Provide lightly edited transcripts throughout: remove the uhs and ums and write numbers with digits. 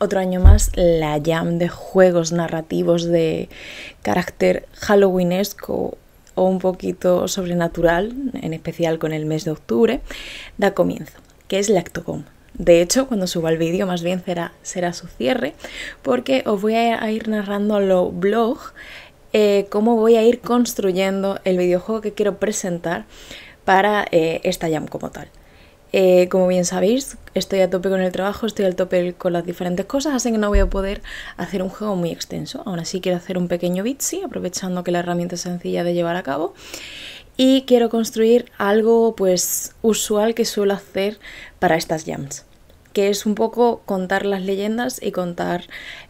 otro año más la jam de juegos narrativos de carácter halloweenesco o un poquito sobrenatural, en especial con el mes de octubre, da comienzo, que es Lactocom. De hecho, cuando suba el vídeo más bien será su cierre, porque os voy a ir narrando a lo blog cómo voy a ir construyendo el videojuego que quiero presentar para esta jam como tal. Como bien sabéis, estoy a tope con el trabajo, estoy al tope con las diferentes cosas, así que no voy a poder hacer un juego muy extenso. Aún así quiero hacer un pequeño bitsy, aprovechando que la herramienta es sencilla de llevar a cabo. Y quiero construir algo pues usual que suelo hacer para estas jams, que es un poco contar las leyendas y contar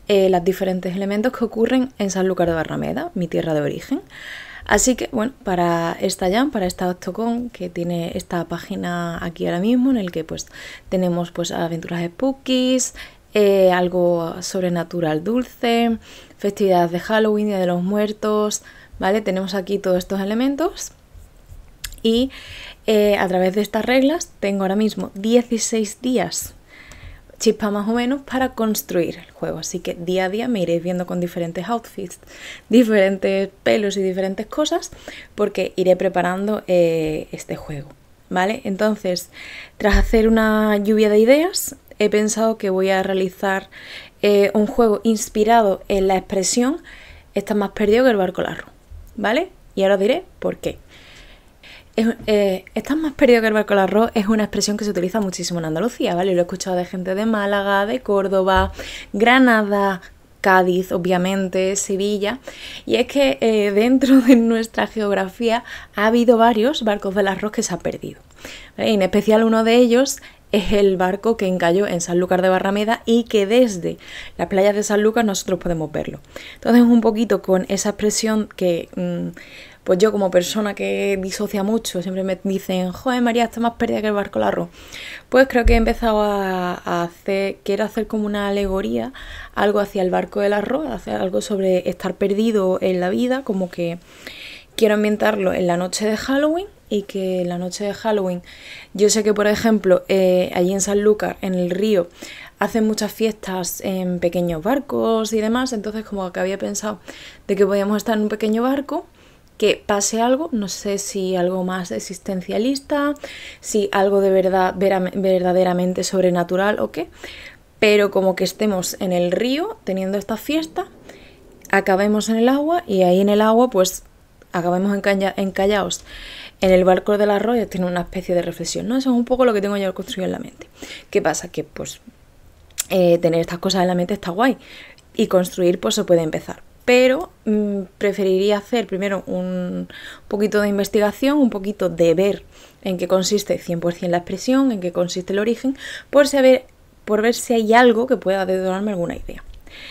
los diferentes elementos que ocurren en Sanlúcar de Barrameda, mi tierra de origen. Así que, bueno, para esta jam, para esta Octocom, que tiene esta página aquí ahora mismo, en el que pues tenemos pues aventuras spookies, algo sobrenatural dulce, festividades de Halloween, Día de los Muertos, ¿vale? Tenemos aquí todos estos elementos y a través de estas reglas tengo ahora mismo 16 días chispa más o menos para construir el juego, así que día a día me iréis viendo con diferentes outfits, diferentes pelos y diferentes cosas, porque iré preparando este juego, ¿vale? Entonces, tras hacer una lluvia de ideas, he pensado que voy a realizar un juego inspirado en la expresión "estás más perdido que el barco largo", ¿vale? Y ahora os diré por qué. Estás más perdido que el barco al arroz es una expresión que se utiliza muchísimo en Andalucía, ¿vale? Lo he escuchado de gente de Málaga, de Córdoba, Granada, Cádiz, obviamente, Sevilla. Y es que dentro de nuestra geografía ha habido varios barcos del arroz que se han perdido, ¿vale? En especial uno de ellos es el barco que encalló en Sanlúcar de Barrameda y que desde las playas de Sanlúcar nosotros podemos verlo. Entonces un poquito con esa expresión que... pues yo como persona que disocia mucho, siempre me dicen, joder María, está más perdida que el barco al arroz. Pues creo que he empezado quiero hacer como una alegoría, algo hacia el barco del arroz, hacer algo sobre estar perdido en la vida, como que quiero ambientarlo en la noche de Halloween y que en la noche de Halloween, yo sé que por ejemplo allí en Sanlúcar, en el río, hacen muchas fiestas en pequeños barcos y demás, entonces como que había pensado de que podíamos estar en un pequeño barco, que pase algo, no sé si algo más existencialista, si algo de verdad verdaderamente sobrenatural o qué, pero como que estemos en el río teniendo esta fiesta, acabemos en el agua y ahí en el agua pues acabemos encallados en el barco del arroyo, tiene una especie de reflexión, ¿no? Eso es un poco lo que tengo yo construido en la mente. ¿Qué pasa? Que pues tener estas cosas en la mente está guay y construir pues se puede empezar. Pero preferiría hacer primero un poquito de investigación, un poquito de ver en qué consiste 100% la expresión, en qué consiste el origen, por ver si hay algo que pueda detonarme alguna idea.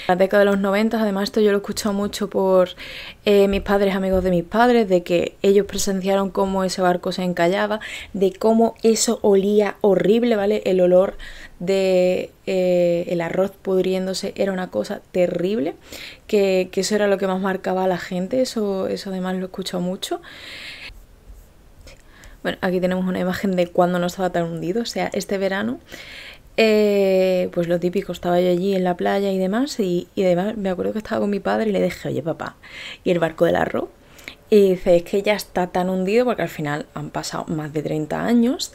La década de los 90, además esto yo lo he escuchado mucho por mis padres, amigos de mis padres, de que ellos presenciaron cómo ese barco se encallaba, de cómo eso olía horrible, ¿vale? El olor de el arroz pudriéndose era una cosa terrible, que eso era lo que más marcaba a la gente, eso además lo he escuchado mucho. Bueno, aquí tenemos una imagen de cuando no estaba tan hundido, o sea, este verano. Pues lo típico, estaba yo allí en la playa y demás, y además me acuerdo que estaba con mi padre y le dije, oye papá, ¿y el barco del arroz? Y dice, es que ya está tan hundido porque al final han pasado más de 30 años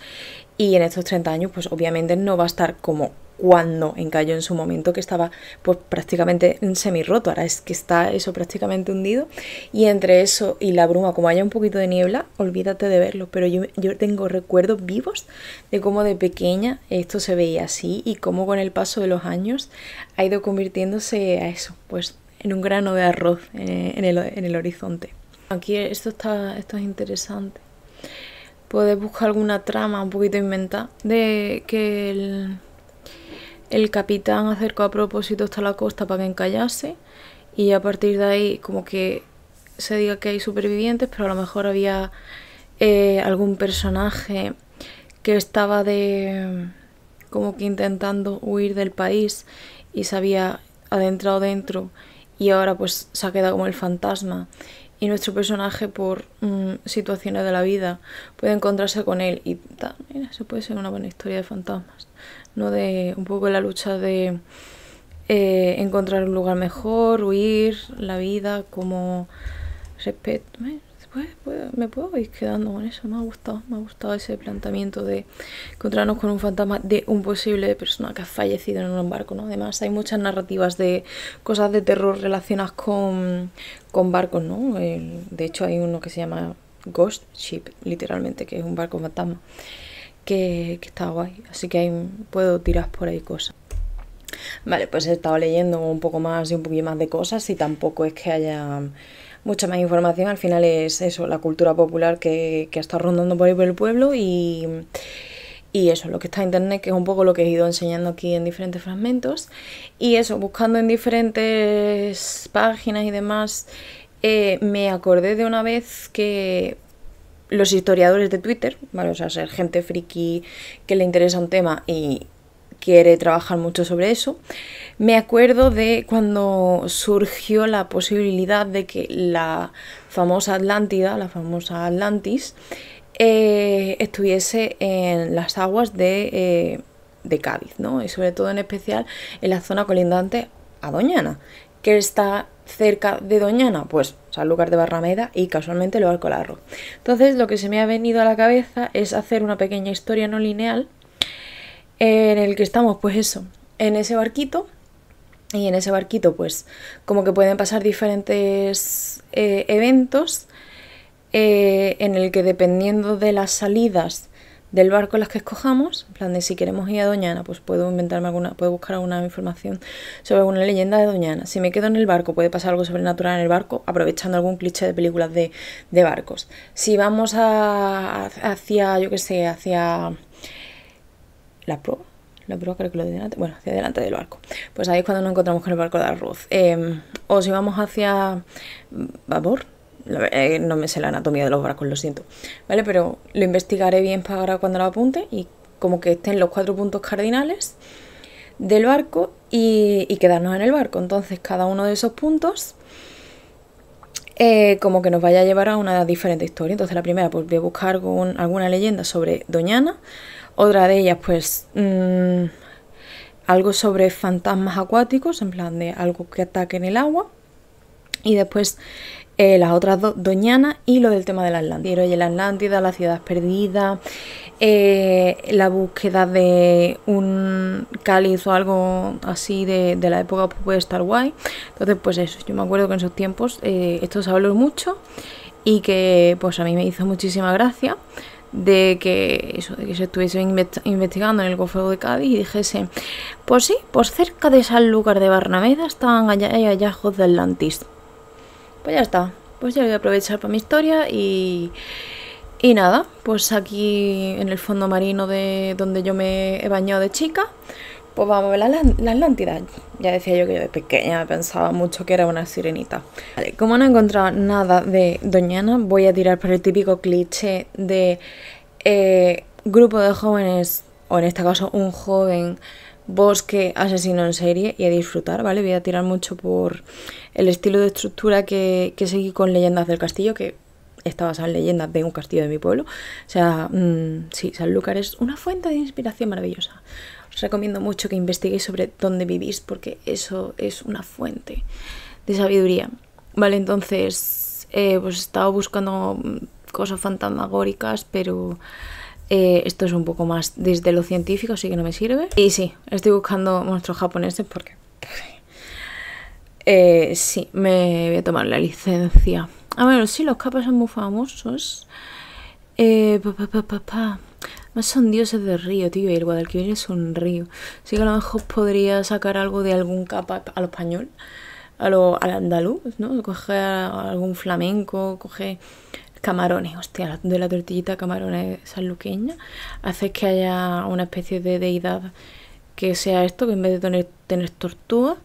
y en estos 30 años pues obviamente no va a estar como cuando encalló en su momento, que estaba pues prácticamente semi-roto. Ahora es que está eso prácticamente hundido, y entre eso y la bruma, como haya un poquito de niebla, olvídate de verlo. Pero yo tengo recuerdos vivos de cómo de pequeña esto se veía así y cómo con el paso de los años ha ido convirtiéndose a eso, pues en un grano de arroz en el horizonte. Aquí esto es interesante. Puedes buscar alguna trama un poquito inventada de que el capitán acercó a propósito hasta la costa para que encallase, y a partir de ahí como que se diga que hay supervivientes, pero a lo mejor había algún personaje que estaba como que intentando huir del país y se había adentrado dentro y ahora pues se ha quedado como el fantasma, y nuestro personaje por situaciones de la vida puede encontrarse con él y mira, eso puede ser una buena historia de fantasmas, no de un poco la lucha de encontrar un lugar mejor, huir, la vida, como respeto. Después me puedo ir quedando con eso. Me ha gustado ese planteamiento de encontrarnos con un fantasma de un posible persona que ha fallecido en un barco, ¿no? Además, hay muchas narrativas de cosas de terror relacionadas con barcos, ¿no? De hecho, hay uno que se llama Ghost Ship, literalmente, que es un barco fantasma, que está guay. Así que ahí puedo tirar por ahí cosas. Vale, pues he estado leyendo un poco más y un poquito más de cosas y tampoco es que haya mucha más información. Al final es eso, la cultura popular que está rondando por ahí por el pueblo y eso, lo que está en internet, que es un poco lo que he ido enseñando aquí en diferentes fragmentos. Y eso, buscando en diferentes páginas y demás, me acordé de una vez que los historiadores de Twitter, ¿vale? O sea, ser gente friki que le interesa un tema y quiere trabajar mucho sobre eso. Me acuerdo de cuando surgió la posibilidad de que la famosa Atlántida, la famosa Atlantis, estuviese en las aguas de Cádiz, ¿no? Y sobre todo en especial en la zona colindante a Doñana, que está cerca de Doñana, pues Sanlúcar de Barrameda y casualmente lo Alcolarro. Entonces lo que se me ha venido a la cabeza es hacer una pequeña historia no lineal en el que estamos, pues eso, en ese barquito. Y en ese barquito, pues, como que pueden pasar diferentes eventos en el que dependiendo de las salidas del barco en las que escojamos, en plan de si queremos ir a Doñana, pues puedo inventarme puedo buscar alguna información sobre alguna leyenda de Doñana. Si me quedo en el barco, puede pasar algo sobrenatural en el barco, aprovechando algún cliché de películas de barcos. Si vamos hacia, yo qué sé, hacia la proa creo que lo de delante, bueno, hacia delante del barco, pues ahí es cuando nos encontramos con el barco de arroz. O si vamos hacia babor, no me sé la anatomía de los barcos, lo siento, ¿vale? Pero lo investigaré bien para cuando lo apunte y como que estén los 4 puntos cardinales del barco y quedarnos en el barco. Entonces cada uno de esos puntos como que nos vaya a llevar a una diferente historia. Entonces la primera, pues voy a buscar alguna leyenda sobre Doñana. Otra de ellas, pues algo sobre fantasmas acuáticos, en plan de algo que ataque en el agua. Y después las otras dos, Doñana y lo del tema de la Atlántida. Y la Atlántida, la ciudad perdida, la búsqueda de un cáliz o algo así de la época, pues puede estar guay. Entonces, pues eso, yo me acuerdo que en esos tiempos esto se habló mucho y que pues a mí me hizo muchísima gracia de que se estuviese investigando en el Golfo de Cádiz y dijese, pues sí, pues cerca de Sanlúcar de Barrameda estaban hallazgos de Atlantis. Pues ya está, pues ya voy a aprovechar para mi historia y nada, pues aquí en el fondo marino de donde yo me he bañado de chica, pues vamos a ver la Atlántida. Ya decía yo que yo de pequeña pensaba mucho que era una sirenita. Vale, como no he encontrado nada de Doñana, voy a tirar por el típico cliché de grupo de jóvenes, o en este caso un joven bosque asesino en serie, y a disfrutar, ¿vale? Voy a tirar mucho por el estilo de estructura que seguí con Leyendas del Castillo, que está basada en leyendas de un castillo de mi pueblo. O sea, sí, Sanlúcar es una fuente de inspiración maravillosa. Os recomiendo mucho que investiguéis sobre dónde vivís, porque eso es una fuente de sabiduría. Vale, entonces, pues he estado buscando cosas fantasmagóricas, pero esto es un poco más desde lo científico, así que no me sirve. Y sí, estoy buscando monstruos japoneses porque sí, me voy a tomar la licencia. A ver, sí, los capas son muy famosos. No son dioses de río, tío, y el Guadalquivir es un río. Así que a lo mejor podría sacar algo de algún capa a lo español, al andaluz, ¿no? Coger algún flamenco, coger camarones, hostia, de la tortillita de camarones sanluqueña. Hacer que haya una especie de deidad que sea esto, que en vez de tener tortuga,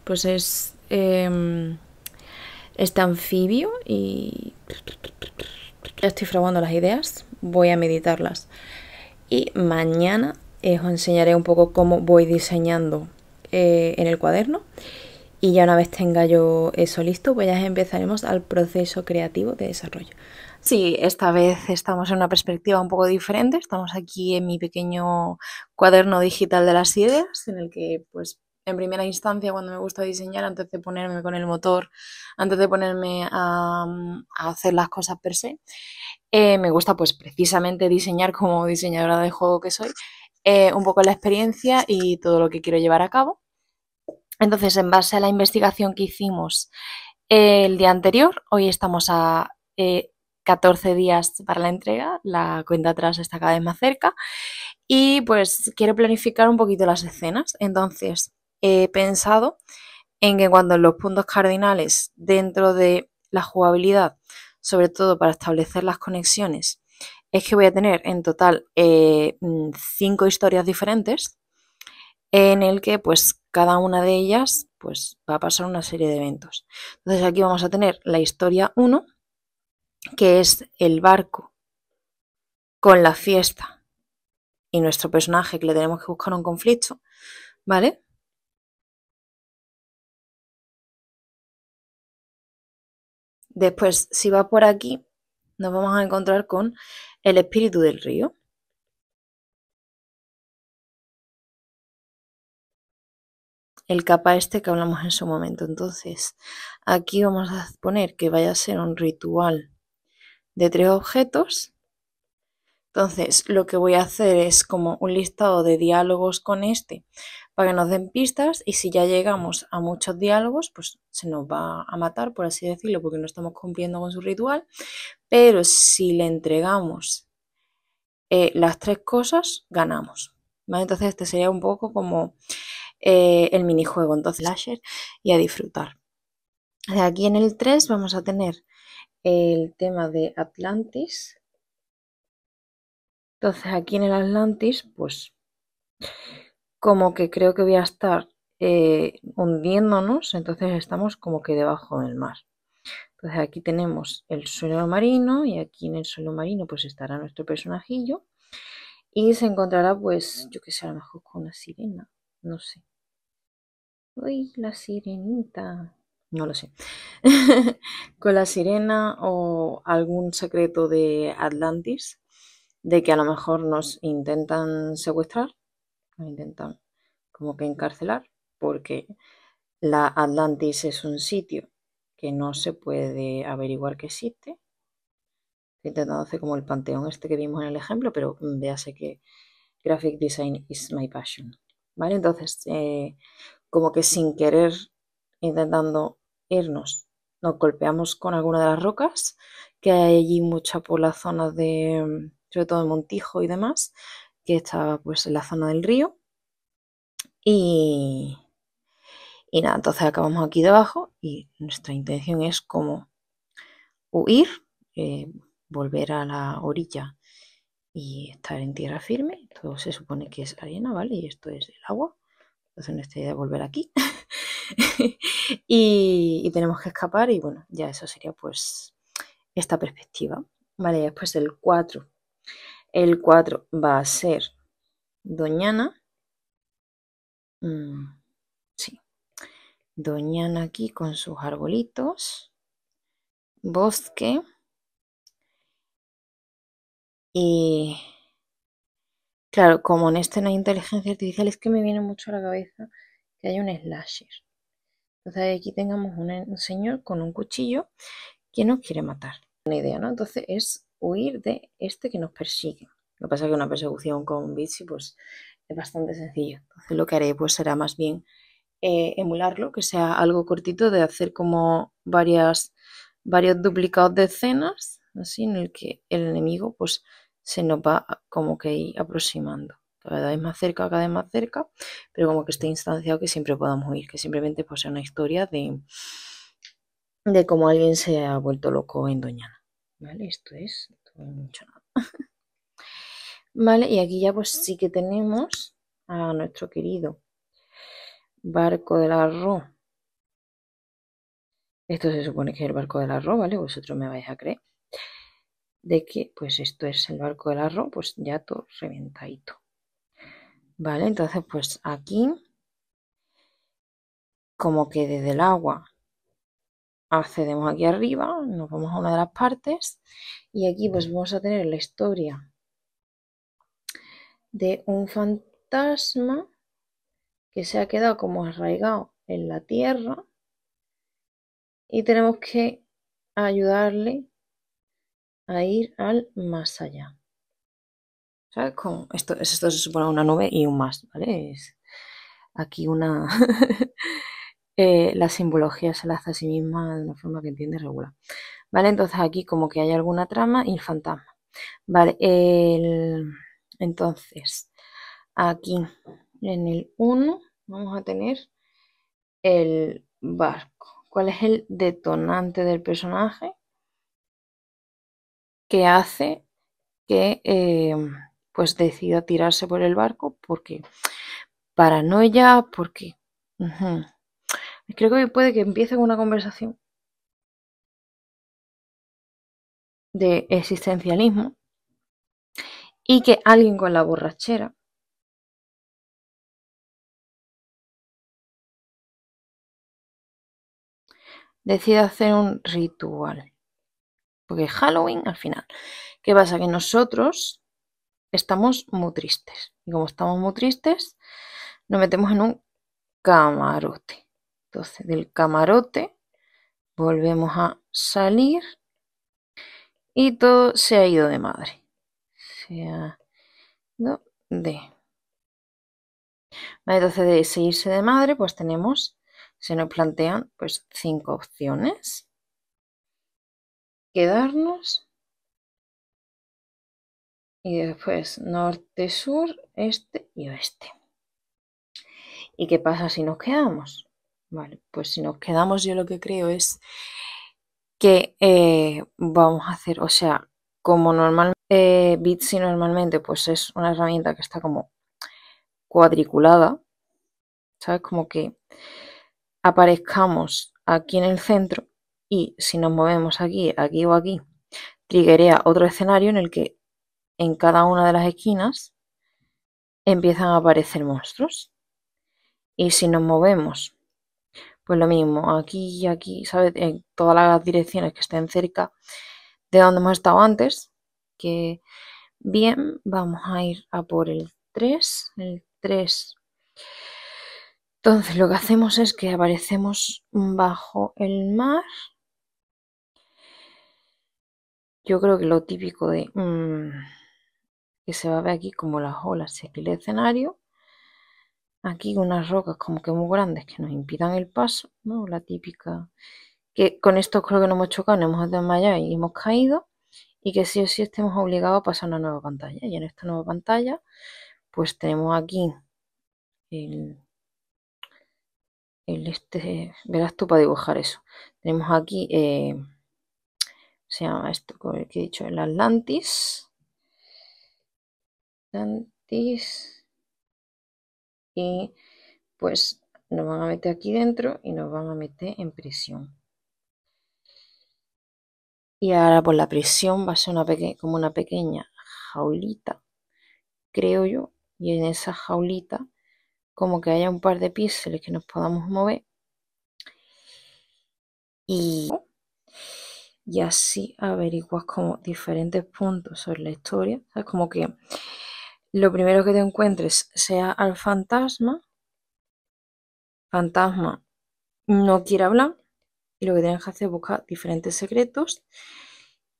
pues es este anfibio y ya estoy fraguando las ideas, voy a meditarlas y mañana os enseñaré un poco cómo voy diseñando en el cuaderno y ya una vez tenga yo eso listo, pues ya empezaremos al proceso creativo de desarrollo. Sí, esta vez estamos en una perspectiva un poco diferente, estamos aquí en mi pequeño cuaderno digital de las ideas en el que pues en primera instancia cuando me gusta diseñar, antes de ponerme con el motor, antes de ponerme a hacer las cosas per se, me gusta pues precisamente diseñar como diseñadora de juego que soy, un poco la experiencia y todo lo que quiero llevar a cabo. Entonces, en base a la investigación que hicimos el día anterior, hoy estamos a 14 días para la entrega, la cuenta atrás está cada vez más cerca y pues quiero planificar un poquito las escenas. Entonces, he pensado en que cuando los puntos cardinales dentro de la jugabilidad, sobre todo para establecer las conexiones, es que voy a tener en total 5 historias diferentes en el que pues cada una de ellas pues va a pasar una serie de eventos. Entonces aquí vamos a tener la historia 1, que es el barco con la fiesta y nuestro personaje que le tenemos que buscar un conflicto, ¿vale? Después, si va por aquí, nos vamos a encontrar con el espíritu del río. El capa este que hablamos en su momento. Entonces, aquí vamos a poner que vaya a ser un ritual de 3 objetos. Entonces, lo que voy a hacer es como un listado de diálogos con este para que nos den pistas y si ya llegamos a muchos diálogos, pues se nos va a matar, por así decirlo, porque no estamos cumpliendo con su ritual. Pero si le entregamos las 3 cosas, ganamos. ¿Vale? Entonces, este sería un poco como el minijuego. Entonces, slasher y a disfrutar. De aquí en el 3 vamos a tener el tema de Atlantis. Entonces, aquí en el Atlantis, pues como que creo que voy a estar hundiéndonos, entonces estamos como que debajo del mar. Entonces aquí tenemos el suelo marino y aquí en el suelo marino pues estará nuestro personajillo y se encontrará pues, yo que sé, a lo mejor con una sirena, no sé. Uy, la sirenita. No lo sé. Con la sirena o algún secreto de Atlantis, de que a lo mejor nos intentan secuestrar, nos intentan como que encarcelar, porque la Atlantis es un sitio que no se puede averiguar que existe. Estoy intentando hacer como el panteón este que vimos en el ejemplo, pero véase que graphic design is my passion. ¿Vale? Entonces, como que sin querer, intentando irnos, nos golpeamos con alguna de las rocas, que hay allí mucha por la zona de, sobre todo de Montijo y demás, que está pues en la zona del río. Y nada, entonces acabamos aquí debajo y nuestra intención es como huir, eh, volver a la orilla y estar en tierra firme. Todo se supone que es arena, ¿vale? Y esto es el agua. Entonces nuestra idea es volver aquí. y tenemos que escapar y bueno, ya eso sería pues esta perspectiva. Vale, después el 4. El 4 va a ser Doñana. Sí. Doñana aquí con sus arbolitos. Bosque. Y claro, como en este no hay inteligencia artificial, es que me viene mucho a la cabeza que hay un slasher. Entonces aquí tengamos un señor con un cuchillo que nos quiere matar. Una idea, ¿no? Entonces es huir de este que nos persigue. Lo que pasa es que una persecución con un bici pues es bastante sencillo. Entonces lo que haré pues será más bien emularlo, que sea algo cortito de hacer como varios duplicados de escenas, así en el que el enemigo pues se nos va como que ir aproximando. Cada vez más cerca, pero como que esté instanciado que siempre podamos huir, que simplemente pues sea una historia de cómo alguien se ha vuelto loco en Doñana. ¿Vale? Esto es todo mucho nada. Vale, y aquí ya pues sí que tenemos a nuestro querido barco del arroz. Esto se supone que es el barco del arroz, ¿vale? Vosotros me vais a creer. De que pues esto es el barco del arroz, pues ya todo reventadito. Vale, entonces pues aquí como que desde el agua accedemos aquí arriba, nos vamos a una de las partes y aquí pues vamos a tener la historia de un fantasma que se ha quedado como arraigado en la tierra y tenemos que ayudarle a ir al más allá. ¿Sabes? Como esto se supone una nube y un más, ¿vale? Es aquí una... la simbología se la hace a sí misma de una forma que entiende regular. ¿Vale? Entonces aquí como que hay alguna trama y el fantasma. Vale, entonces aquí en el 1 vamos a tener el barco. ¿Cuál es el detonante del personaje que hace que pues decida tirarse por el barco? Porque paranoia, porque creo que puede que empiece con una conversación de existencialismo y que alguien con la borrachera decida hacer un ritual. Porque es Halloween al final. ¿Qué pasa? Que nosotros estamos muy tristes. Y como estamos muy tristes, nos metemos en un camarote. Entonces, del camarote volvemos a salir y todo se ha ido de madre. Se ha ido de... Entonces, de seguirse de madre, pues se nos plantean pues 5 opciones. Quedarnos y después norte, sur, este y oeste. ¿Y qué pasa si nos quedamos? Vale, pues si nos quedamos yo lo que creo es que vamos a hacer, o sea, como normalmente Bitsy normalmente pues es una herramienta que está como cuadriculada, ¿sabes? Como que aparezcamos aquí en el centro y si nos movemos aquí, aquí o aquí, triggerea otro escenario en el que en cada una de las esquinas empiezan a aparecer monstruos. Y si nos movemos, pues lo mismo, aquí y aquí, ¿sabes? En todas las direcciones que estén cerca de donde hemos estado antes, que bien, vamos a ir a por el 3, el 3. Entonces lo que hacemos es que aparecemos bajo el mar. Yo creo que lo típico de que se va a ver aquí como las olas y aquí el escenario. Aquí unas rocas como que muy grandes que nos impidan el paso, ¿no? La típica, que con esto creo que no hemos chocado, nos hemos desmayado y hemos caído, y que sí o sí estemos obligados a pasar a una nueva pantalla. Y en esta nueva pantalla, pues tenemos aquí verás tú para dibujar eso. Tenemos aquí, se llama esto, como que he dicho, el Atlantis. Y pues nos van a meter aquí dentro y nos van a meter en prisión. Y ahora por la prisión va a ser como una pequeña jaulita, creo yo. Y en esa jaulita como que haya un par de píxeles que nos podamos mover. Y así averiguas como diferentes puntos sobre la historia. Es como que lo primero que te encuentres sea al fantasma. Fantasma no quiere hablar. Y lo que tienes que hacer es buscar diferentes secretos.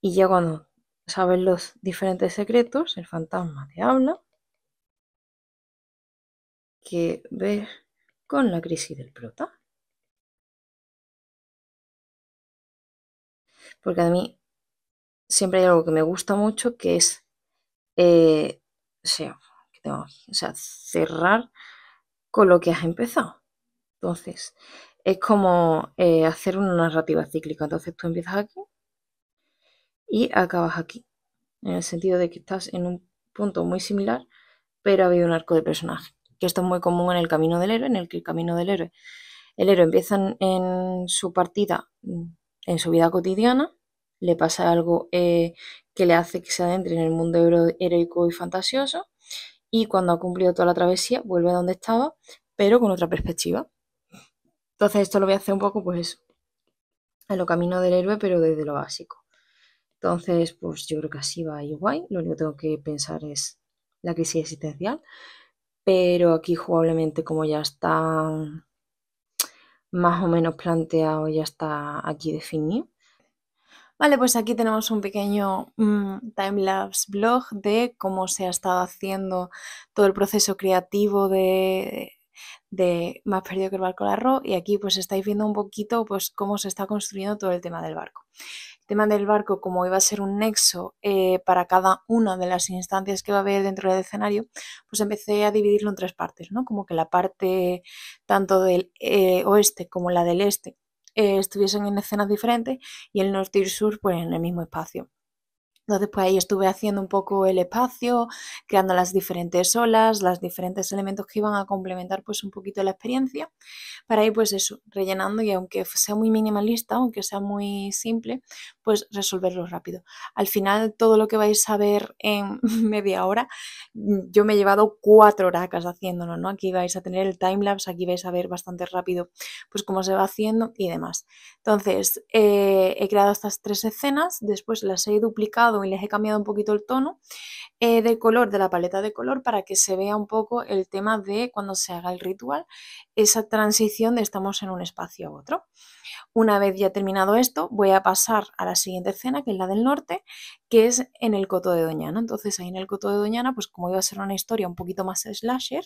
Y ya cuando sabes los diferentes secretos, el fantasma te habla. Que ver con la crisis del prota. Porque a mí siempre hay algo que me gusta mucho que es o sea, cerrar con lo que has empezado. Entonces, es como hacer una narrativa cíclica. Entonces tú empiezas aquí y acabas aquí. En el sentido de que estás en un punto muy similar, pero ha habido un arco de personaje. Que esto es muy común en el camino del héroe, en el que el camino del héroe, el héroe empieza en su partida, en su vida cotidiana, le pasa algo que le hace que se adentre en el mundo heroico y fantasioso, y cuando ha cumplido toda la travesía vuelve a donde estaba, pero con otra perspectiva. Entonces esto lo voy a hacer un poco pues eso, en lo camino del héroe, pero desde lo básico. Entonces, pues yo creo que así va igual. Lo único que tengo que pensar es la crisis existencial. pero aquí jugablemente como ya está más o menos planteado, ya está aquí definido. Vale, pues aquí tenemos un pequeño timelapse blog de cómo se ha estado haciendo todo el proceso creativo de Más perdido que el barco al arroz, y aquí pues estáis viendo un poquito pues cómo se está construyendo todo el tema del barco. El tema del barco, como iba a ser un nexo para cada una de las instancias que va a haber dentro del escenario, pues empecé a dividirlo en tres partes, ¿no? Como que la parte tanto del oeste como la del este estuviesen en escenas diferentes, y el norte y el sur pues en el mismo espacio. Entonces, pues ahí estuve haciendo un poco el espacio, creando las diferentes olas, los diferentes elementos que iban a complementar pues un poquito la experiencia, para ir pues eso, rellenando, y aunque sea muy minimalista, aunque sea muy simple, pues resolverlo rápido. Al final, todo lo que vais a ver en media hora, yo me he llevado 4 horas haciéndolo, ¿no? Aquí vais a tener el timelapse, aquí vais a ver bastante rápido pues cómo se va haciendo y demás. Entonces, he creado estas 3 escenas, después las he duplicado y les he cambiado un poquito el tono de color de la paleta de color, para que se vea un poco el tema de cuando se haga el ritual, esa transición de estamos en un espacio a otro. Una vez ya terminado esto, voy a pasar a la siguiente escena, que es la del norte, que es en el Coto de Doñana. Entonces ahí en el Coto de Doñana, pues como iba a ser una historia un poquito más slasher,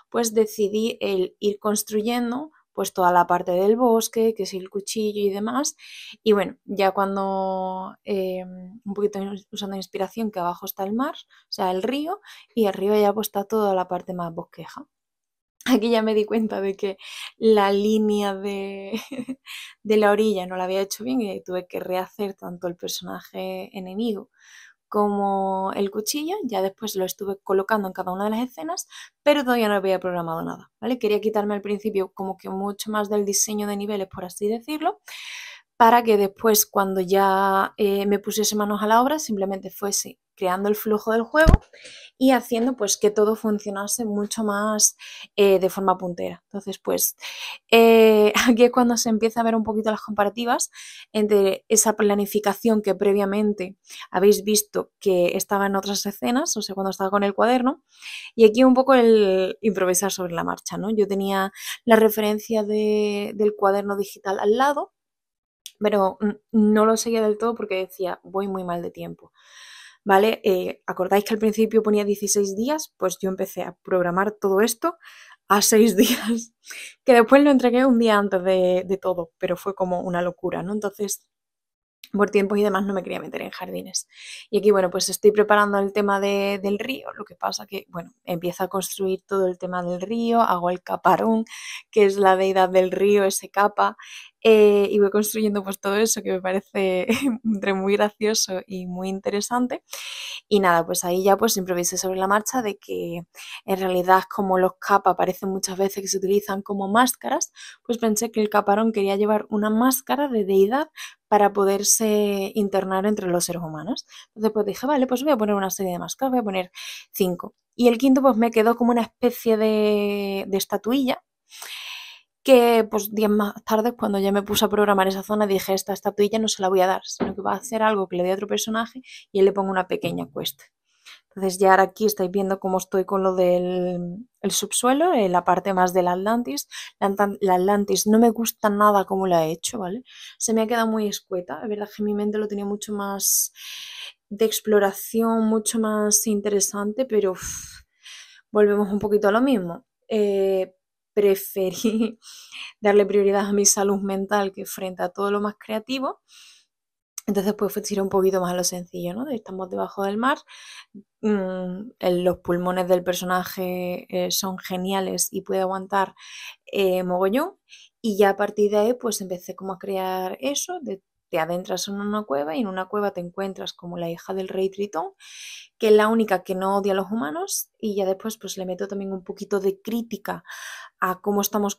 pues decidí el ir construyendo pues toda la parte del bosque, que es el cuchillo y demás. Y bueno, ya cuando un poquito usando inspiración, que abajo está el mar, o sea, el río, y arriba ya pues está toda la parte más bosqueja. Aquí ya me di cuenta de que la línea de la orilla no la había hecho bien, y tuve que rehacer tanto el personaje enemigo como el cuchillo. Ya después lo estuve colocando en cada una de las escenas, pero todavía no había programado nada, ¿vale? Quería quitarme al principio como que mucho más del diseño de niveles, por así decirlo, para que después, cuando ya me pusiese manos a la obra, simplemente fuese creando el flujo del juego y haciendo pues que todo funcionase mucho más de forma puntera. Entonces, pues aquí es cuando se empieza a ver un poquito las comparativas entre esa planificación que previamente habéis visto que estaba en otras escenas, o sea, cuando estaba con el cuaderno, y aquí un poco el improvisar sobre la marcha, ¿no? Yo tenía la referencia del cuaderno digital al lado, pero no lo seguía del todo porque decía, voy muy mal de tiempo. ¿Vale? ¿Acordáis que al principio ponía 16 días? Pues yo empecé a programar todo esto a 6 días, que después lo entregué un día antes de todo, pero fue como una locura, ¿no? Entonces, por tiempos y demás, no me quería meter en jardines. Y aquí, bueno, pues estoy preparando el tema del río. Lo que pasa que, bueno, empiezo a construir todo el tema del río, hago el caparón, que es la deidad del río, ese capa, y voy construyendo pues todo eso, que me parece entre muy gracioso y muy interesante. Y nada, pues ahí ya pues improvisé sobre la marcha de que en realidad, como los capas parecen muchas veces que se utilizan como máscaras, pues pensé que el caparón quería llevar una máscara de deidad para poderse internar entre los seres humanos. Entonces pues dije, vale, pues voy a poner una serie de máscaras, voy a poner 5. Y el quinto pues me quedó como una especie de estatuilla, que pues días más tarde, cuando ya me puse a programar esa zona, dije, esta estatuilla no se la voy a dar, sino que va a hacer algo que le dé a otro personaje, y él le pongo una pequeña quest. Entonces ya ahora aquí estáis viendo cómo estoy con lo del subsuelo, la parte más del Atlantis. La Atlantis no me gusta nada cómo la he hecho, ¿vale? Se me ha quedado muy escueta. Es verdad que mi mente lo tenía mucho más de exploración, mucho más interesante, pero volvemos un poquito a lo mismo. Preferí darle prioridad a mi salud mental que frente a todo lo más creativo. Entonces, pues tiré un poquito más a lo sencillo, ¿no? Estamos debajo del mar. Los pulmones del personaje son geniales y puede aguantar mogollón. Y ya a partir de ahí, pues empecé como a crear eso. Te adentras en una cueva, y en una cueva te encuentras como la hija del rey Tritón, que es la única que no odia a los humanos. Y ya después, pues le meto también un poquito de crítica a cómo estamos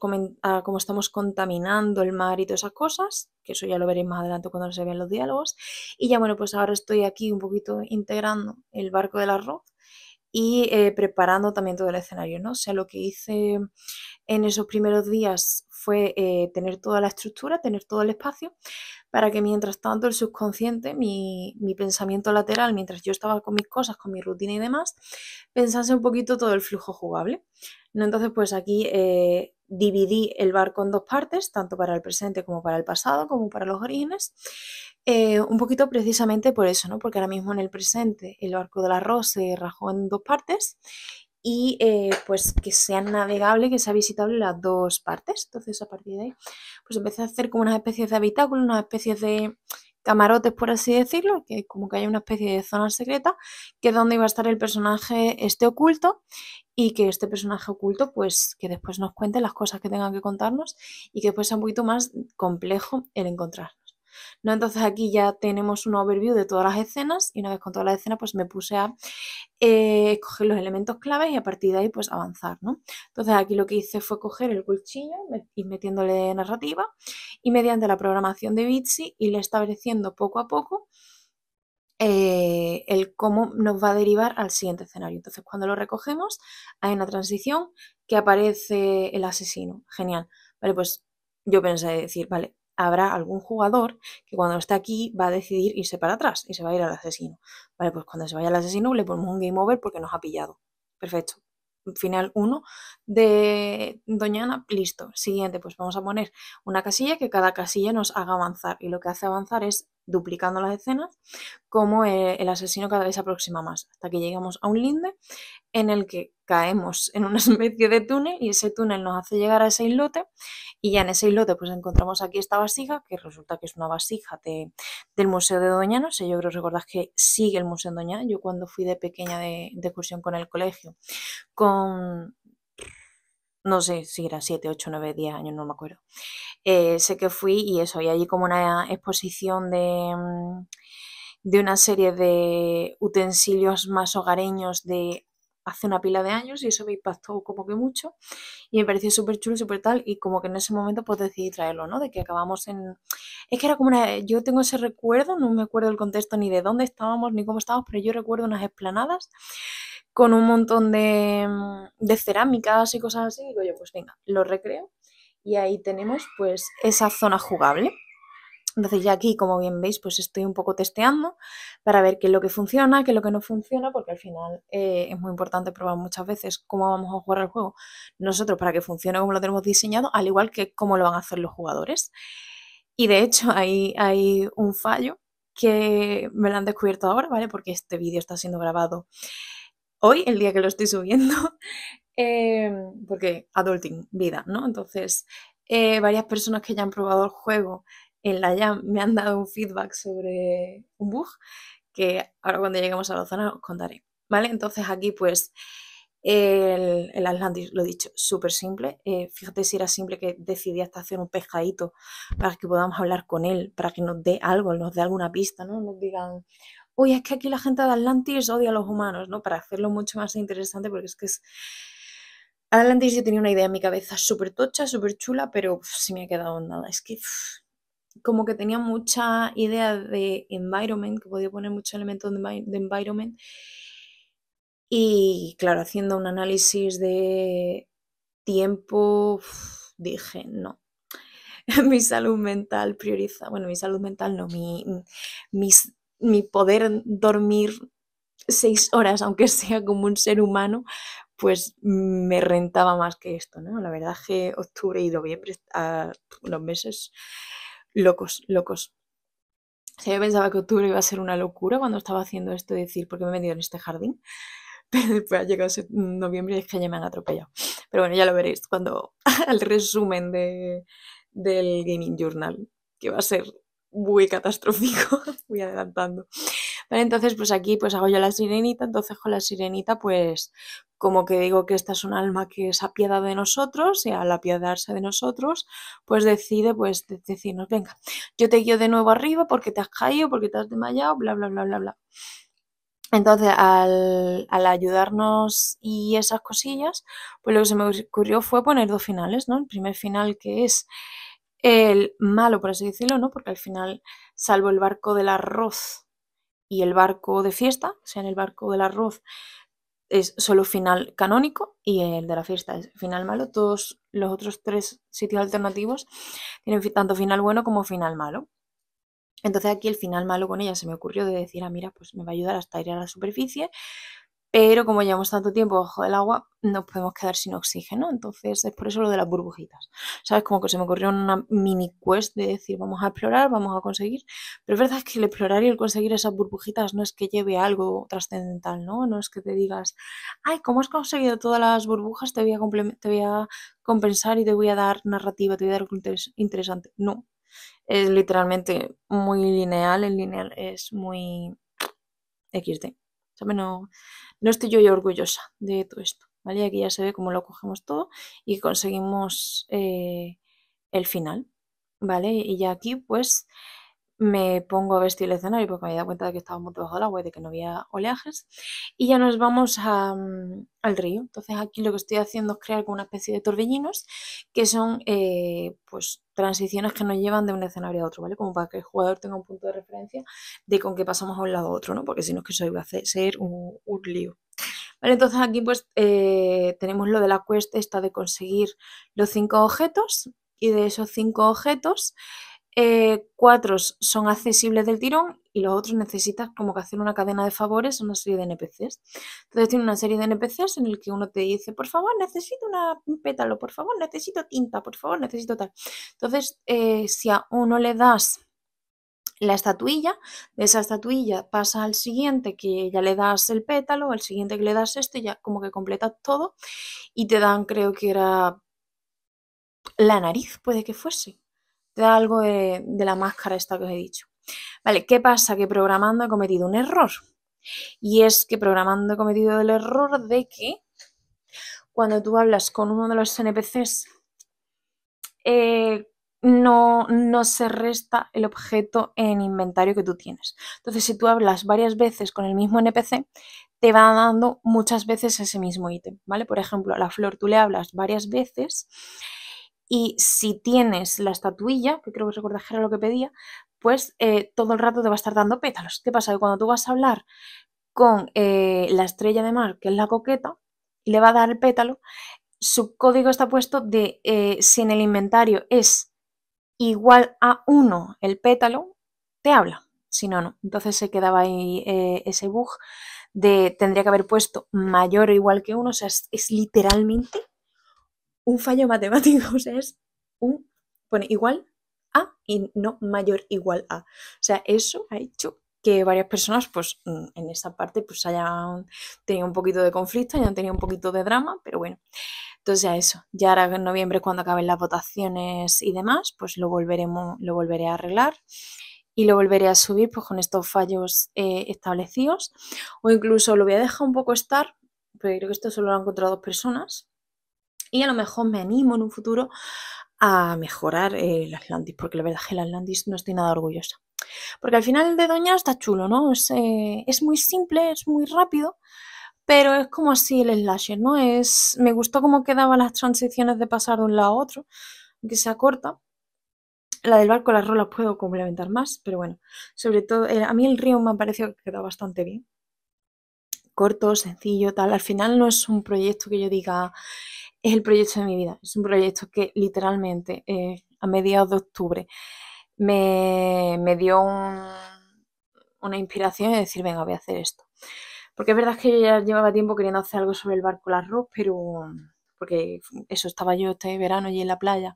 contaminando el mar y todas esas cosas, que eso ya lo veréis más adelante cuando se vean los diálogos. Y ya bueno, pues ahora estoy aquí un poquito integrando el barco del arroz y preparando también todo el escenario, ¿no? O sea, lo que hice en esos primeros días fue tener toda la estructura, tener todo el espacio, para que mientras tanto el subconsciente, mi pensamiento lateral, mientras yo estaba con mis cosas, con mi rutina y demás, pensase un poquito todo el flujo jugable, ¿no? Entonces, pues aquí dividí el barco en dos partes, tanto para el presente como para el pasado, como para los orígenes. Un poquito precisamente por eso, ¿no? Porque ahora mismo en el presente el barco del arroz se rajó en dos partes y pues que sea navegable, que sea visitable las dos partes. Entonces a partir de ahí pues empecé a hacer como unas especies de habitáculos, unas especies de camarotes, por así decirlo, que como que hay una especie de zona secreta, que es donde iba a estar el personaje este oculto, y que este personaje oculto pues que después nos cuente las cosas que tenga que contarnos y que después sea un poquito más complejo el encontrarnos, ¿no? Entonces aquí ya tenemos un overview de todas las escenas y una vez con todas las escenas pues me puse a coger los elementos claves y a partir de ahí pues avanzar, ¿no? Entonces aquí lo que hice fue coger el cuchillo, ir metiéndole narrativa y mediante la programación de Bitsy irle estableciendo poco a poco el cómo nos va a derivar al siguiente escenario. Entonces cuando lo recogemos hay una transición que aparece el asesino. Genial. Vale, pues yo pensé decir, vale, habrá algún jugador que cuando esté aquí va a decidir irse para atrás y se va a ir al asesino. Vale, pues cuando se vaya al asesino le ponemos un game over porque nos ha pillado. Perfecto. Final 1 de Doña Ana, listo. Siguiente, pues vamos a poner una casilla que cada casilla nos haga avanzar y lo que hace avanzar es duplicando las escenas como el asesino cada vez se aproxima más hasta que llegamos a un linde en el que caemos en una especie de túnel y ese túnel nos hace llegar a ese islote y ya en ese islote pues encontramos aquí esta vasija que resulta que es una vasija del Museo de Doñana. No sé, yo creo que recordás que sigue el Museo de Doñana. Yo cuando fui de pequeña de excursión con el colegio con, no sé si era 7, 8, 9, 10 años, no me acuerdo. Sé que fui y eso, y allí como una exposición de una serie de utensilios más hogareños de hace una pila de años y eso me impactó como que mucho y me pareció súper chulo, súper tal y como que en ese momento pues decidí traerlo, ¿no? De que acabamos en... Es que era como una... Yo tengo ese recuerdo, no me acuerdo el contexto ni de dónde estábamos ni cómo estábamos, pero yo recuerdo unas explanadas con un montón de cerámicas y cosas así, y digo yo, pues venga, lo recreo y ahí tenemos pues esa zona jugable. Entonces ya aquí, como bien veis, pues estoy un poco testeando para ver qué es lo que funciona, qué es lo que no funciona, porque al final es muy importante probar muchas veces cómo vamos a jugar el juego nosotros para que funcione como lo tenemos diseñado, al igual que cómo lo van a hacer los jugadores. Y de hecho hay un fallo que me lo han descubierto ahora, ¿vale? Porque este vídeo está siendo grabado hoy, el día que lo estoy subiendo, porque adulting, vida, ¿no? Entonces, varias personas que ya han probado el juego en la Jam me han dado un feedback sobre un bug que ahora cuando lleguemos a la zona os contaré, ¿vale? Entonces aquí pues el Atlantis, lo he dicho, súper simple. Fíjate si era simple que decidí hasta hacer un pescadito para que podamos hablar con él, para que nos dé algo, nos dé alguna pista, ¿no? Nos digan, uy, es que aquí la gente de Atlantis odia a los humanos, ¿no? Para hacerlo mucho más interesante, porque es que es... Atlantis yo tenía una idea en mi cabeza súper tocha, súper chula, pero se me ha quedado en nada. Es que como que tenía mucha idea de environment, que podía poner muchos elementos de environment. Y claro, haciendo un análisis de tiempo, dije, no. Mi salud mental prioriza, bueno, mi salud mental no, mi poder dormir 6 horas, aunque sea como un ser humano, pues me rentaba más que esto, ¿no? La verdad es que octubre y noviembre, unos meses locos, locos. O sea, yo pensaba que octubre iba a ser una locura cuando estaba haciendo esto, decir, ¿por qué me he metido en este jardín? Pero después ha llegado noviembre y es que ya me han atropellado. Pero bueno, ya lo veréis cuando el resumen del Gaming Journal, que va a ser muy catastrófico, voy adelantando. Vale, entonces pues aquí pues hago yo la sirenita, entonces con la sirenita pues como que digo que esta es un alma que se apiada de nosotros y al apiadarse de nosotros pues decide pues decirnos, venga, yo te guío de nuevo arriba porque te has caído, porque te has desmayado, bla, bla, bla, bla, bla. Entonces, al ayudarnos y esas cosillas, pues lo que se me ocurrió fue poner dos finales, ¿no? El primer final que es el malo, por así decirlo, ¿no? Porque al final, salvo el barco del arroz y el barco de fiesta, o sea, en el barco del arroz es solo final canónico y el de la fiesta es final malo. Todos los otros 3 sitios alternativos tienen tanto final bueno como final malo. Entonces aquí el final malo con ella se me ocurrió de decir, mira, pues me va a ayudar hasta ir a la superficie, pero como llevamos tanto tiempo bajo el agua, nos podemos quedar sin oxígeno. Entonces es por eso lo de las burbujitas. ¿Sabes? Como que se me ocurrió una mini quest de decir, vamos a explorar, vamos a conseguir. Pero es verdad que el explorar y el conseguir esas burbujitas no es que lleve algo trascendental, ¿no? No es que te digas, ay, ¿cómo has conseguido todas las burbujas? Te voy a compensar y te voy a dar narrativa, te voy a dar algo interesante. No. Es literalmente muy lineal, el lineal es muy XD. ¿Sabes? No estoy yo orgullosa de todo esto, ¿vale? Aquí ya se ve cómo lo cogemos todo y conseguimos el final, ¿vale? Y ya aquí pues me pongo a vestir el escenario porque me había dado cuenta de que estábamos debajo del agua y de que no había oleajes y ya nos vamos al río. Entonces aquí lo que estoy haciendo es crear como una especie de torbellinos que son pues transiciones que nos llevan de un escenario a otro, ¿vale? Como para que el jugador tenga un punto de referencia de con qué pasamos a un lado a otro, ¿no? Porque si no es que eso iba a ser un lío. Vale, entonces aquí pues tenemos lo de la quest esta de conseguir los 5 objetos y de esos 5 objetos 4 son accesibles del tirón y los otros necesitas como que hacer una cadena de favores a una serie de NPCs. Entonces tiene una serie de NPCs en el que uno te dice, por favor, necesito un pétalo, por favor, necesito tinta, por favor, necesito tal. Entonces, si a uno le das la estatuilla, de esa estatuilla pasa al siguiente que ya le das el pétalo, al siguiente que le das esto y ya como que completas todo y te dan, creo que era la nariz, puede que fuese. Te da algo de la máscara esta que os he dicho. Vale, ¿qué pasa? Que programando he cometido un error. Y es que programando he cometido el error de que cuando tú hablas con uno de los NPCs, no se resta el objeto en inventario que tú tienes. Entonces, si tú hablas varias veces con el mismo NPC, te va dando muchas veces ese mismo ítem, ¿vale? Por ejemplo, a la flor tú le hablas varias veces y si tienes la estatuilla, que creo que recuerdas que era lo que pedía, pues todo el rato te va a estar dando pétalos. ¿Qué pasa? Que cuando tú vas a hablar con la estrella de mar, que es la coqueta, y le va a dar el pétalo, su código está puesto de si en el inventario es igual a 1 el pétalo, te habla. Si no, no. Entonces se quedaba ahí ese bug de tendría que haber puesto mayor o igual que 1. O sea, es literalmente un fallo matemático. O sea, pone igual a y no mayor igual a. O sea, eso ha hecho que varias personas, pues, en esa parte, pues, hayan tenido un poquito de conflicto, hayan tenido un poquito de drama, pero bueno. Entonces ya eso, ya ahora en noviembre cuando acaben las votaciones y demás, pues lo volveré a arreglar y lo volveré a subir pues con estos fallos establecidos o incluso lo voy a dejar un poco estar, porque creo que esto solo lo han encontrado 2 personas y a lo mejor me animo en un futuro a mejorar el Atlantis, porque la verdad es que el Atlantis no estoy nada orgullosa. Porque al final el de Doña está chulo, ¿no? Es muy simple, es muy rápido, pero es como así el slasher, ¿no? Me gustó cómo quedaban las transiciones de pasar de un lado a otro, que sea corta. La del barco, las rolas puedo complementar más, pero bueno, sobre todo, a mí el río me ha parecido que queda bastante bien. Corto, sencillo, tal. Al final no es un proyecto que yo diga, es el proyecto de mi vida. Es un proyecto que literalmente a mediados de octubre me dio una inspiración de decir, venga, voy a hacer esto. Porque es verdad que yo ya llevaba tiempo queriendo hacer algo sobre el barco Las Arroz, pero porque eso estaba yo este verano allí en la playa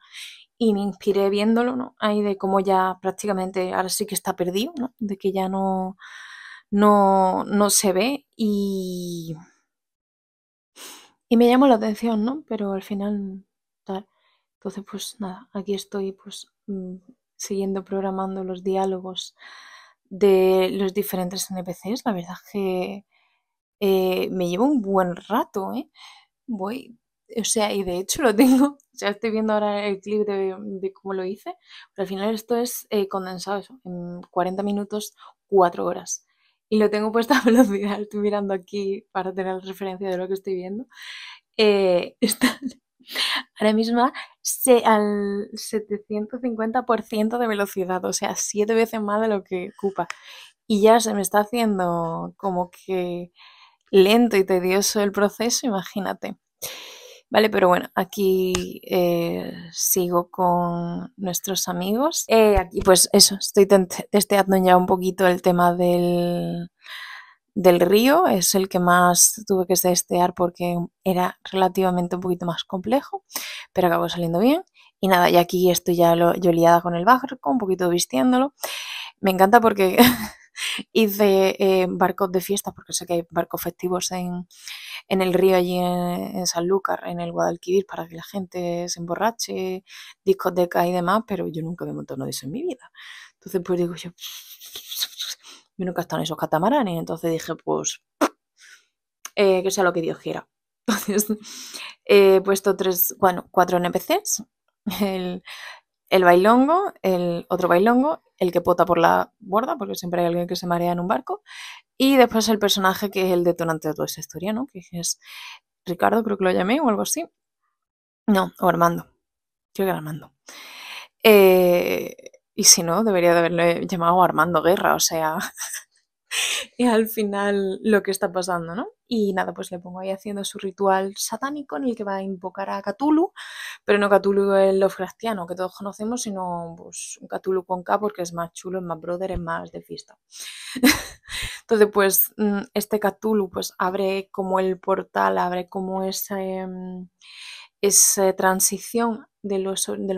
y me inspiré viéndolo, ¿no? Ahí de cómo ya prácticamente ahora sí que está perdido, ¿no? De que ya no se ve y me llamó la atención, ¿no? Pero al final, tal. Entonces, pues nada, aquí estoy pues siguiendo programando los diálogos de los diferentes NPCs. La verdad es que me llevo un buen rato, ¿eh? Voy, o sea, y de hecho lo tengo, o sea, estoy viendo ahora el clip de cómo lo hice, pero al final esto es condensado eso, en 40 minutos, 4 horas. Y lo tengo puesto a velocidad, estoy mirando aquí para tener referencia de lo que estoy viendo. Está ahora mismo al 750% de velocidad, o sea, 7 veces más de lo que ocupa. Y ya se me está haciendo como que lento y tedioso el proceso, imagínate. Vale, pero bueno, aquí sigo con nuestros amigos. Aquí pues eso, estoy testeando ya un poquito el tema del río, es el que más tuve que testear porque era relativamente un poquito más complejo, pero acabó saliendo bien. Y nada, y aquí estoy ya yo liada con el barco, un poquito vistiéndolo. Me encanta porque hice barcos de fiesta, porque sé que hay barcos festivos en el río allí en Sanlúcar, en el Guadalquivir, para que la gente se emborrache, discoteca y demás, pero yo nunca me he montado uno de eso en mi vida. Entonces pues digo yo nunca he estado en esos catamaranes, entonces dije pues que sea lo que Dios quiera. Entonces he puesto cuatro NPCs, el, el bailongo, el otro bailongo, el que pota por la borda, porque siempre hay alguien que se marea en un barco, y después el personaje que es el detonante de toda esta historia, ¿no? Que es Ricardo, creo que lo llamé o algo así. No, o Armando. Creo que era Armando. Eh, y si no, debería de haberle llamado Armando Guerra, o sea, es al final lo que está pasando, ¿no? Y nada, pues le pongo ahí haciendo su ritual satánico en el que va a invocar a Cthulhu, pero no Cthulhu el Lovecraftiano que todos conocemos, sino pues un Cthulhu con K porque es más chulo, es más brother, es más de fiesta. Entonces, pues este Cthulhu pues abre como el portal, abre como esa transición de lo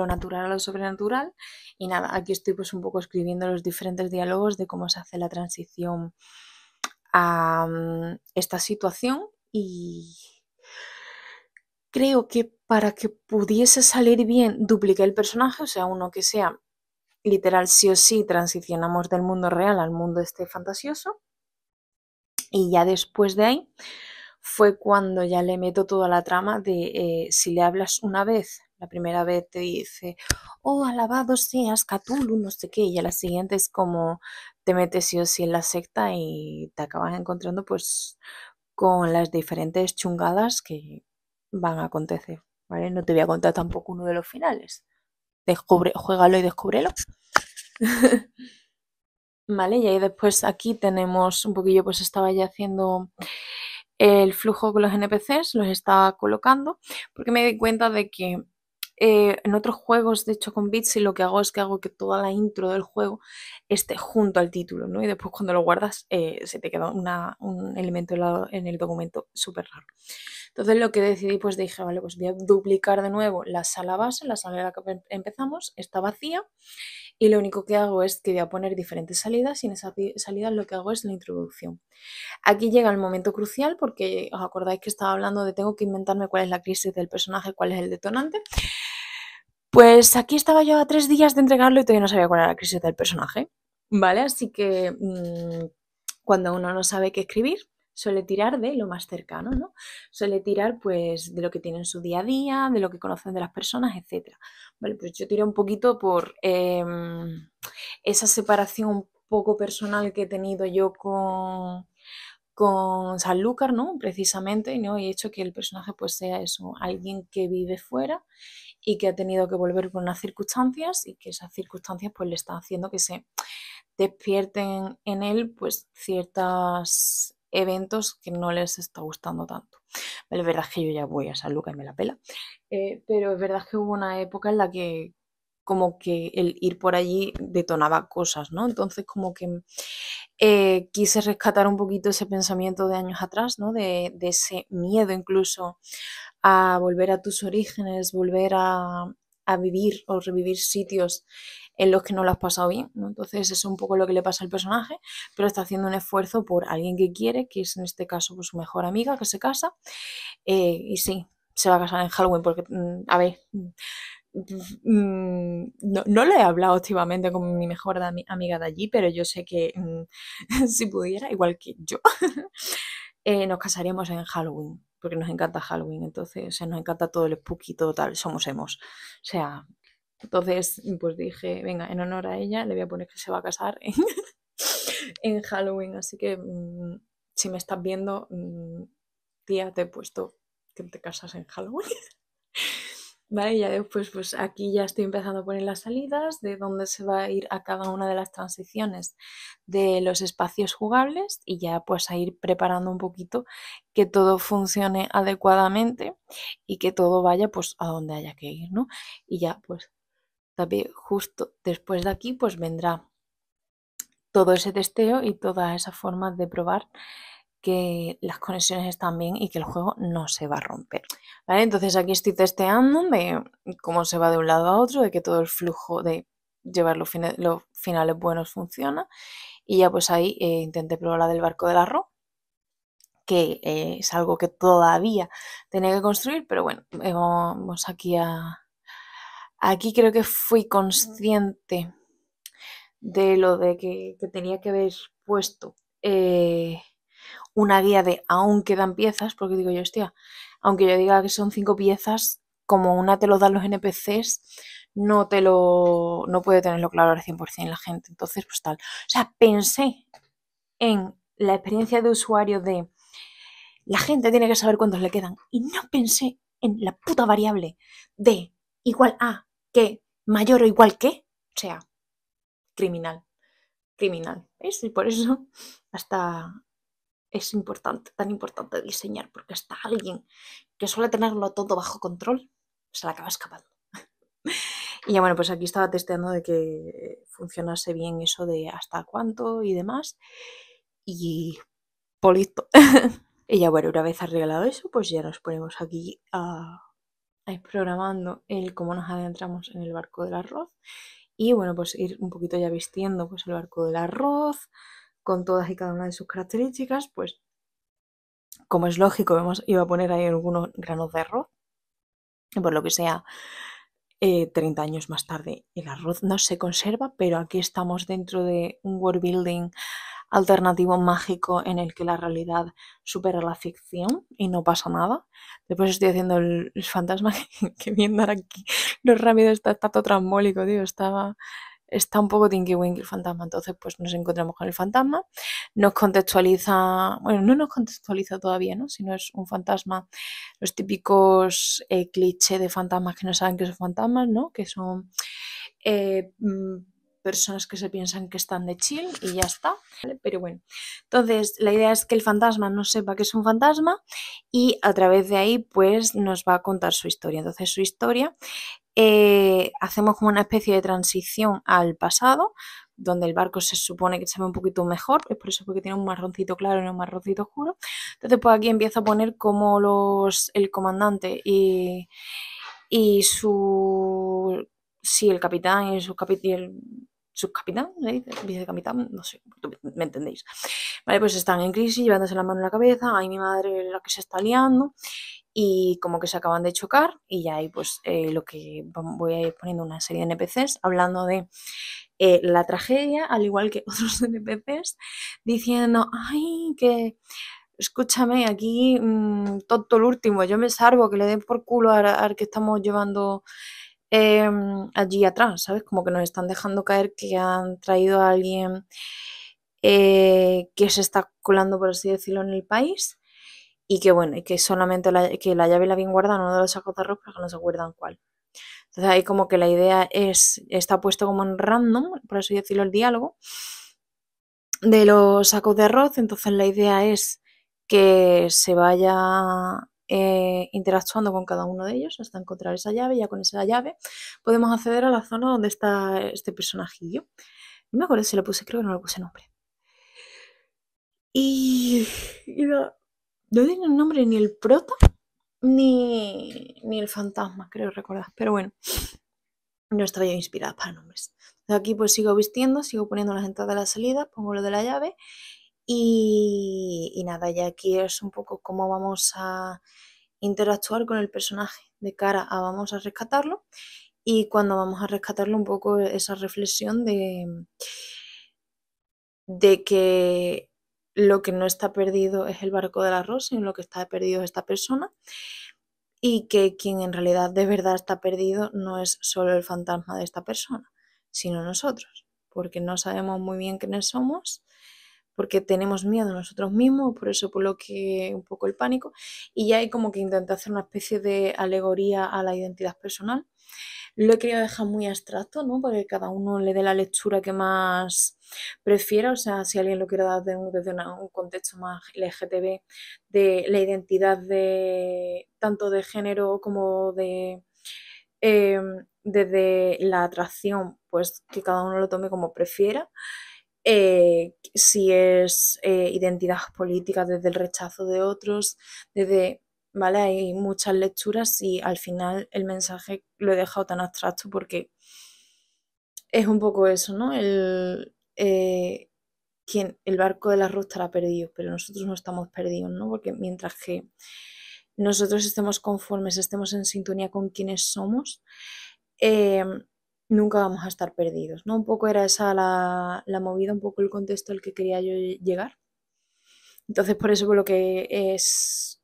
natural a lo sobrenatural. Y nada, aquí estoy pues un poco escribiendo los diferentes diálogos de cómo se hace la transición a esta situación y creo que para que pudiese salir bien dupliqué el personaje, o sea, uno que sea literal sí o sí transicionamos del mundo real al mundo este fantasioso y ya después de ahí fue cuando ya le meto toda la trama de si le hablas una vez, la primera vez te dice, oh, alabado seas Cthulhu, no sé qué, y a la siguiente es como te metes sí o sí en la secta y te acabas encontrando pues con las diferentes chungadas que van a acontecer, ¿vale? No te voy a contar tampoco uno de los finales. Juégalo y descúbrelo. Vale, y ahí después aquí tenemos un poquillo, pues estaba ya haciendo el flujo con los NPCs, los estaba colocando, porque me di cuenta de que en otros juegos, de hecho con Bitsy, lo que hago es que hago que toda la intro del juego esté junto al título, ¿no? Y después cuando lo guardas se te queda un elemento en el documento súper raro. Entonces lo que decidí, pues dije, vale, pues voy a duplicar de nuevo la sala base, la sala en la que empezamos, está vacía, y lo único que hago es que voy a poner diferentes salidas y en esas salidas lo que hago es la introducción. Aquí llega el momento crucial porque os acordáis que estaba hablando de tengo que inventarme cuál es la crisis del personaje, cuál es el detonante. Pues aquí estaba yo a 3 días de entregarlo y todavía no sabía cuál era la crisis del personaje, ¿vale? Así que cuando uno no sabe qué escribir, suele tirar de lo más cercano, ¿no? Suele tirar pues de lo que tiene en su día a día, de lo que conocen de las personas, etc. Vale, pues yo tiré un poquito por esa separación un poco personal que he tenido yo con Sanlúcar, ¿no? Precisamente, ¿no? Y he hecho que el personaje pues sea eso, alguien que vive fuera y que ha tenido que volver por unas circunstancias y que esas circunstancias pues le están haciendo que se despierten en él pues ciertos eventos que no les está gustando tanto. Vale, es verdad que yo ya voy a Sanlúcar y me la pela, pero es verdad que hubo una época en la que como que el ir por allí detonaba cosas, ¿no? Entonces como que quise rescatar un poquito ese pensamiento de años atrás, ¿no? De ese miedo incluso a volver a tus orígenes, volver a vivir o revivir sitios en los que no lo has pasado bien, ¿no? Entonces eso es un poco lo que le pasa al personaje, pero está haciendo un esfuerzo por alguien que quiere, que es en este caso pues, su mejor amiga, que se casa, y sí, se va a casar en Halloween porque, a ver, no lo he hablado activamente con mi mejor amiga de allí, pero yo sé que si pudiera, igual que yo, nos casaríamos en Halloween, porque nos encanta Halloween, entonces, o sea, nos encanta todo el spooky, todo tal, somos emos. O sea, entonces, pues dije, venga, en honor a ella, le voy a poner que se va a casar en Halloween, así que si me estás viendo, tía, te he puesto que te casas en Halloween. ¿vale? Y ya después, pues aquí ya estoy empezando a poner las salidas de dónde se va a ir a cada una de las transiciones de los espacios jugables y ya pues a ir preparando un poquito que todo funcione adecuadamente y que todo vaya pues a donde haya que ir, ¿no? Y ya pues también justo después de aquí pues vendrá todo ese testeo y todas esas formas de probar que las conexiones están bien y que el juego no se va a romper. ¿Vale? Entonces aquí estoy testeando de cómo se va de un lado a otro, de que todo el flujo de llevar los finales buenos funciona. Y ya pues ahí intenté probar la del barco del arroz, que es algo que todavía tenía que construir, pero bueno, vamos aquí a... Aquí creo que fui consciente de lo de que tenía que haber puesto una guía de aún quedan piezas, porque digo yo, hostia, aunque yo diga que son 5 piezas, como una te lo dan los NPCs, no puede tenerlo claro al 100% la gente. Entonces, pues tal. O sea, pensé en la experiencia de usuario de la gente tiene que saber cuántos le quedan. Y no pensé en la puta variable de igual a que mayor o igual que. O sea, criminal. Criminal. ¿Ves? Y por eso hasta es importante, tan importante diseñar, porque hasta alguien que suele tenerlo todo bajo control se le acaba escapando. Y ya bueno, pues aquí estaba testeando de que funcionase bien eso de hasta cuánto y demás. Y listo. Y ya bueno, una vez arreglado eso, pues ya nos ponemos aquí a ir programando el cómo nos adentramos en el barco del arroz. Y bueno, pues ir un poquito ya vistiendo pues el barco del arroz con todas y cada una de sus características, pues como es lógico, iba a poner ahí algunos granos de arroz. Y por lo que sea, 30 años más tarde el arroz no se conserva, pero aquí estamos dentro de un world building alternativo mágico en el que la realidad supera la ficción y no pasa nada. Después estoy haciendo el fantasma que viendo aquí lo rápido está todo trambólico, tío. Está un poco tinky winky el fantasma. Entonces, pues nos encontramos con el fantasma. Nos contextualiza, bueno, no nos contextualiza todavía, ¿no? Sino es un fantasma, los típicos clichés de fantasmas que no saben que son fantasmas, ¿no? Que son eh, personas que se piensan que están de chill y ya está, ¿vale? Pero bueno, entonces la idea es que el fantasma no sepa que es un fantasma y a través de ahí pues nos va a contar su historia. Entonces su historia hacemos como una especie de transición al pasado, donde el barco se supone que se ve un poquito mejor, es por eso porque tiene un marroncito claro y un marroncito oscuro. Entonces pues aquí empiezo a poner como el comandante y su... Sí, el capitán y su capitán, subcapitán, ¿eh? Vicecapitán, no sé, me entendéis. Vale, pues están en crisis, llevándose la mano en la cabeza, hay mi madre la que se está liando y como que se acaban de chocar y ya ahí pues lo que voy a ir poniendo una serie de NPCs hablando de la tragedia, al igual que otros NPCs, diciendo, ay, que escúchame, aquí todo el último, yo me salvo, que le den por culo al que estamos llevando allí atrás, ¿sabes? Como que nos están dejando caer que han traído a alguien que se está colando, por así decirlo, en el país y que bueno, y que solamente que la llave la habían guardado en uno de los sacos de arroz, pero que no se acuerdan cuál. Entonces ahí como que la idea está puesto como en random, por así decirlo, el diálogo de los sacos de arroz. Entonces la idea es que se vaya interactuando con cada uno de ellos hasta encontrar esa llave. Y ya con esa llave podemos acceder a la zona donde está este personajillo. No me acuerdo si le puse, creo que no le puse nombre. Y no tiene un nombre ni el prota ni el fantasma, creo recordar. Pero bueno, no estaba yo inspirada para nombres. Aquí pues sigo vistiendo, sigo poniendo las entradas de la salida, pongo lo de la llave y nada, ya aquí es un poco cómo vamos a interactuar con el personaje de cara a vamos a rescatarlo y cuando vamos a rescatarlo un poco esa reflexión de que lo que no está perdido es el barco del arroz, sino lo que está perdido es esta persona y que quien en realidad de verdad está perdido no es solo el fantasma de esta persona, sino nosotros, porque no sabemos muy bien quiénes somos, porque tenemos miedo a nosotros mismos, por eso por lo que un poco el pánico, y ya hay como que intenté hacer una especie de alegoría a la identidad personal. Lo he querido dejar muy abstracto, ¿no? Para que cada uno le dé la lectura que más prefiera, o sea, si alguien lo quiere dar desde un contexto más LGTB, de la identidad de tanto de género como de desde la atracción, pues que cada uno lo tome como prefiera. Si es identidad política desde el rechazo de otros, desde, ¿vale? Hay muchas lecturas y al final el mensaje lo he dejado tan abstracto porque es un poco eso, ¿no? El barco del arroz estará perdido, pero nosotros no estamos perdidos, ¿no? Porque mientras que nosotros estemos conformes, estemos en sintonía con quienes somos, eh, nunca vamos a estar perdidos, ¿no? Un poco era esa la movida, un poco el contexto al que quería yo llegar. Entonces, por eso por lo que es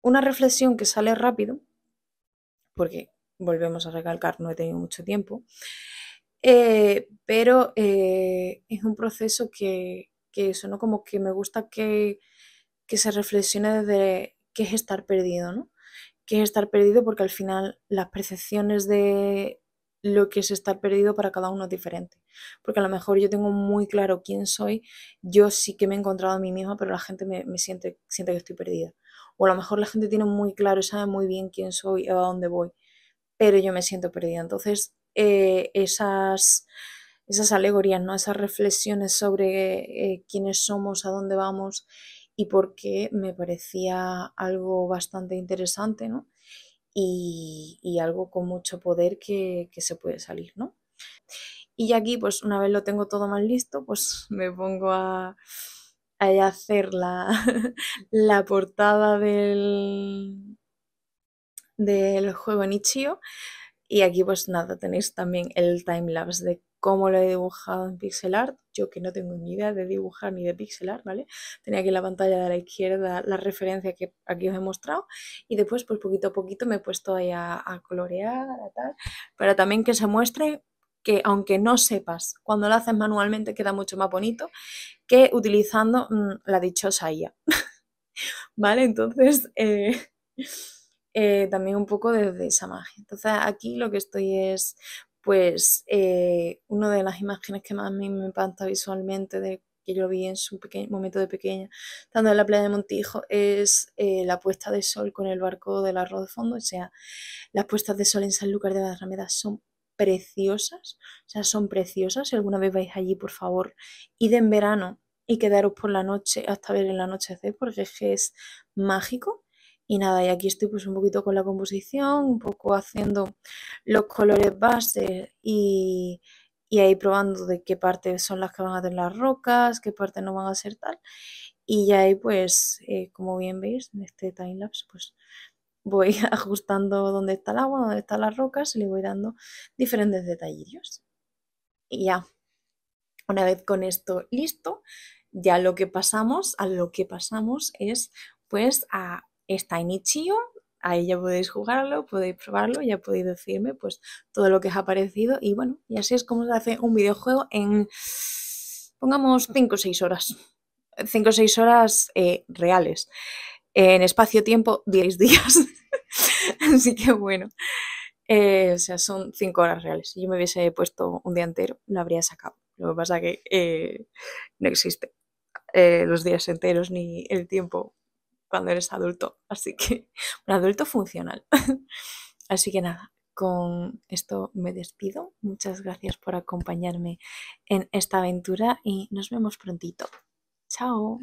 una reflexión que sale rápido, porque volvemos a recalcar, no he tenido mucho tiempo, pero es un proceso que eso, ¿no? Como que me gusta que se reflexione desde qué es estar perdido, ¿no? Qué es estar perdido porque al final las percepciones de lo que es estar perdido para cada uno es diferente. Porque a lo mejor yo tengo muy claro quién soy, yo sí que me he encontrado a mí misma, pero la gente me siente que estoy perdida. O a lo mejor la gente tiene muy claro y sabe muy bien quién soy y a dónde voy, pero yo me siento perdida. Entonces, esas alegorías, ¿no? Esas reflexiones sobre quiénes somos, a dónde vamos y por qué me parecía algo bastante interesante, ¿no? Y algo con mucho poder que se puede salir, ¿no? Y ya aquí, pues una vez lo tengo todo más listo, pues me pongo a ya hacer la portada del juego en Itch.io. Y aquí pues nada, tenéis también el timelapse de cómo lo he dibujado en pixel art. Yo que no tengo ni idea de dibujar ni de pixel art, ¿vale? Tenía aquí en la pantalla de la izquierda la referencia que aquí os he mostrado. Y después pues poquito a poquito me he puesto ahí a colorear, a tal, para también que se muestre que aunque no sepas, cuando lo haces manualmente queda mucho más bonito que utilizando la dichosa IA. ¿Vale? Entonces, también un poco desde esa magia. Entonces, aquí lo que estoy es, pues, una de las imágenes que más a mí me impacta visualmente de que yo vi en su momento de pequeña, estando en la playa de Montijo, es la puesta de sol con el barco del arroz de fondo. O sea, las puestas de sol en Sanlúcar de Barrameda son preciosas, o sea, son preciosas. Si alguna vez vais allí, por favor, id en verano y quedaros por la noche hasta ver el anochecer, porque es que es mágico. Y nada, y aquí estoy pues un poquito con la composición, un poco haciendo los colores base y ahí probando de qué partes son las que van a tener las rocas, qué partes no van a ser tal. Y ya ahí pues, como bien veis en este timelapse, pues voy ajustando dónde está el agua, dónde están las rocas y le voy dando diferentes detallillos. Y ya, una vez con esto listo, ya a lo que pasamos es pues a esta Itch.io. Ahí ya podéis jugarlo, podéis probarlo, ya podéis decirme pues todo lo que os ha parecido y bueno, y así es como se hace un videojuego en, pongamos, 5 o 6 horas. 5 o 6 horas reales. En espacio-tiempo, 10 días. Así que bueno, o sea, son 5 horas reales. Si yo me hubiese puesto un día entero, lo habría sacado. Lo que pasa que no existe los días enteros ni el tiempo cuando eres adulto. Así que un adulto funcional. Así que nada, con esto me despido. Muchas gracias por acompañarme en esta aventura y nos vemos prontito. Chao.